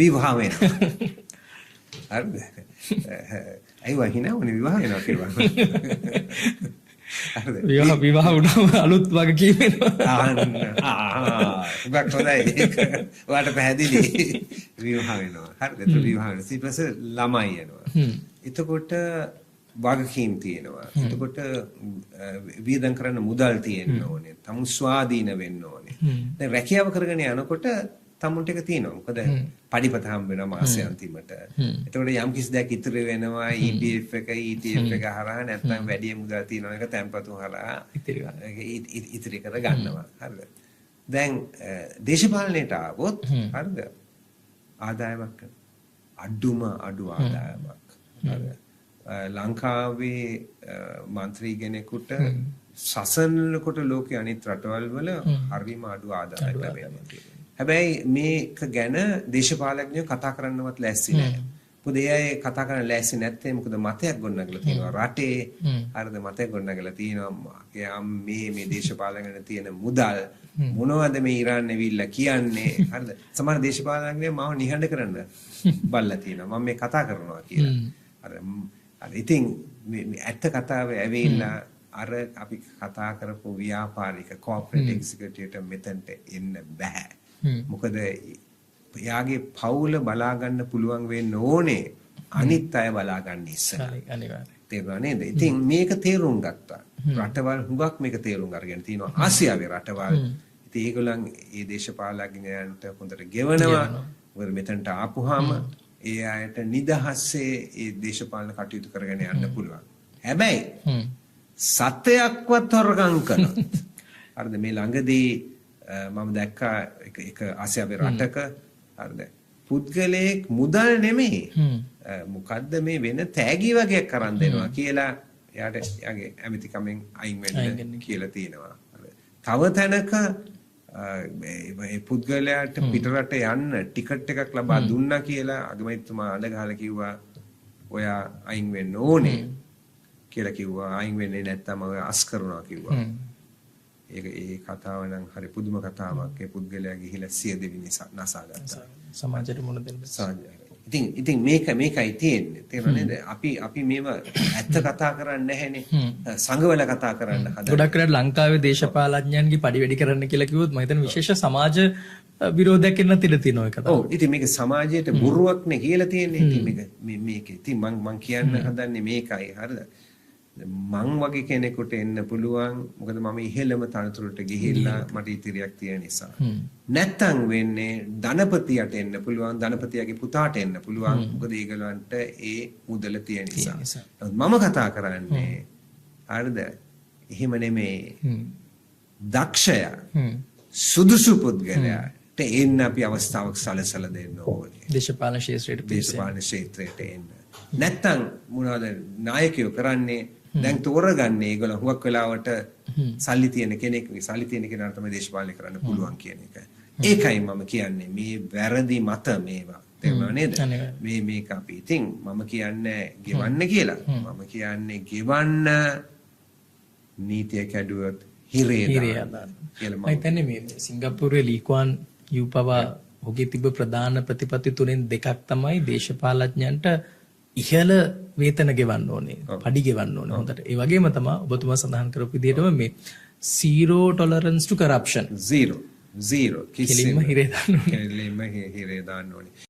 විවාහ වෙනවා. හරිද? අයිවා හිනාවනේ විවාහ වෙනවා කියලා. හරිද? විවාහ වුණාම අලුත් වගකීම් වෙනවා. උගක් හොඳයි. ඔයාලට පැහැදිලි. විවාහ වෙනවා. හරිද? ඒත් විවාහ වෙනවා. ඊට පස්සේ ළමයි එනවා. එතකොට වගකීම් තියෙනවා. එතකොට වියදම් කරන්න මුදල් තියෙන්න ඕනේ. තමුන් ස්වාධීන වෙන්න ඕනේ. දැන් රැකියාව කරගෙන යනකොට තමුන්ට එක තියෙනවා. මොකද පඩිපත හම්බ වෙනවා මාසෙ අන්තිමට. එතකොට යම් කිසි දෙයක් ඉතුරු වෙනවා EPF එක ETF එක හරහා නැත්නම් වැඩි මුදල් තියෙනවා එක තැන්පතු හරහා ඉතිරි කර ගන්නවා. හරිද? දැන් දේශපාලනයට ආවොත් හරිද? ආදායමක් අඩු ආදායමක්. හරිද? ලංකාවේ මන්ත්‍රී කෙනෙකුට සසනකොට ලෝකයේ අනිත් රටවල් වල හරිම අඩු ආදායමක් ලැබෙනවා. හැබැයි මේක ගැන දේශපාලඥයෝ කතා කරන්නවත් ලෑස්ති නැහැ. මොකද ඒ අය කතා කරන්න ලෑස්ති නැත්තේ මොකද මතයක් ගොඩනගලා තියෙනවා රටේ. හරිද? මතයක් ගොඩනගලා තියෙනවා මේ දේශපාලනගෙන තියෙන මුදල් මොනවද මේ ඉරාන් ඇවිල්ලා කියන්නේ. හරිද? සමහර දේශපාලනඥයෝ මාව නිහඬ කරන්න බල්ලා තියෙනවා. මම මේ කතා කරනවා කියලා. හරි. ඉතින් මේ ඇත්ත කතාව ඇවිල්ලා අර අපි කතා කරපු ව්‍යාපාරික කෝපරේට් එක්සිකියුටිව්ට මෙතනට එන්න බෑ. මොකද යාගේ පවුල බලා ගන්න පුළුවන් වෙන්න ඕනේ අනිත් අය බලා ගන්න ඉස්සෙල්ලා. අනිවාර්යයෙන්. තේරුණා නේද? ඉතින් මේක තේරුම් ගත්තා. රටවල් හුඟක් මේක තේරුම් අරගෙන තිනවා. ආසියාවේ රටවල්. ඉතින් ඒගොල්ලන් මේ දේශපාලඥයන්ට හොඳට ගෙවනවා. මොකද මෙතනට ආපුවාම ඒ අයට නිදහසේ මේ දේශපාලන කටයුතු කරගෙන යන්න පුළුවන්. හැබැයි සත්‍යයක්වත් හොරගම් කළොත් හරිද මේ ළඟදී මම දැක්කා එක ආසියාවේ රටක හරිද පුද්ගලයෙක් මුදල් නෙමෙයි මොකද්ද මේ වෙන තෑගි වගේක් අරන් දෙනවා කියලා එයාට යාගේ ඇමතිකමෙන් අයින් වෙන්න කියලා තියෙනවා. තව තැනක මේ පුද්ගලයාට පිටරට යන්න ටිකට් එකක් ලබා දුන්නා කියලා අගමැතිතුමා අඬ ගහලා කිව්වා ඔයා අයින් වෙන්න ඕනේ කියලා කිව්වා. අයින් වෙන්නේ නැත්නම් ඔය අස් කරනවා කිව්වා. ඒ කතාව නම් හරි පුදුම කතාවක්. ඒ පුද්ගලයා ගිහිලා සිය දෙවි නසා ගත්තා. සමාජයට මොන දෙන්න. ඉතින් මේකයි තියෙන්නේ. තේරුණා නේද? අපි මේව ඇත්ත කතා කරන්නේ නැහැනේ. සංගවල කතා කරන්න හදලා. ගොඩක් වෙලාවට ලංකාවේ දේශපාලඥයන්ගේ පඩි වැඩි කරන්න කියලා කිව්වොත් මම හිතන්නේ විශේෂ සමාජ විරෝධයක් එන්න තිර තියෙනවා ඒක. ඔව්. ඉතින් මේක සමාජයට බොරුවක්නේ කියලා තියෙන්නේ. ඉතින් මේක ඉතින් මං කියන්න හදන්නේ මේකයි. හරිද? මං වගේ කෙනෙකුට එන්න පුළුවන් මොකද මම ඉහෙළම තනතුරට ගිහිල්ලා මට ඉතිරියක් තියෙන නිසා. නැත්තම් වෙන්නේ ධනපතියට එන්න පුළුවන් ධනපතියාගේ පුතාට එන්න පුළුවන් මොකද ඒගොල්ලන්ට ඒ මුදල තියෙන නිසා. මම කතා කරන්නේ හරිද? එහෙම නෙමෙයි. දක්ෂයා සුදුසු පුද්ගලයාට එන්න අපි අවස්ථාවක් සැලසලා දෙන්න ඕනේ. දේශපාලන ක්ෂේත්‍රයට එන්න. නැත්තම් මොනවද නායකයෝ කරන්නේ දැන් තෝරගන්නේ ඒගොල්ලෝ හුඟක් වෙලාවට සල්ලි තියෙන කෙනාට තමයි දේශපාලනය කරන්න පුළුවන් කියන එක. ඒකයි මම කියන්නේ මේ වැරදි මත මේවා. තේරුණා නේද? මේක අපි ඉතින් මම කියන්නේ ගෙවන්න කියලා. මම කියන්නේ ගෙවන්න නීතිය කැඩුවොත් හිරේ දාන්න කියලා මම හිතන්නේ මේ සිංගප්පූරුවේ ලී කුවාන් යූ පවා ඔහුගේ තිබ්බ ප්‍රධාන ප්‍රතිපත්ති තුනෙන් දෙකක් තමයි දේශපාලඥයන්ට ඉහළ වේතන ගෙවන්න ඕනේ පඩි ගෙවන්න ඕනේ හොඳට. ඒ වගේම තමයි ඔබතුමා සඳහන් කරපු විදිහටම මේ zero tolerance to corruption zero කිසිම හිරේ දාන්න ඕනේ. හිරේ දාන්න ඕනේ.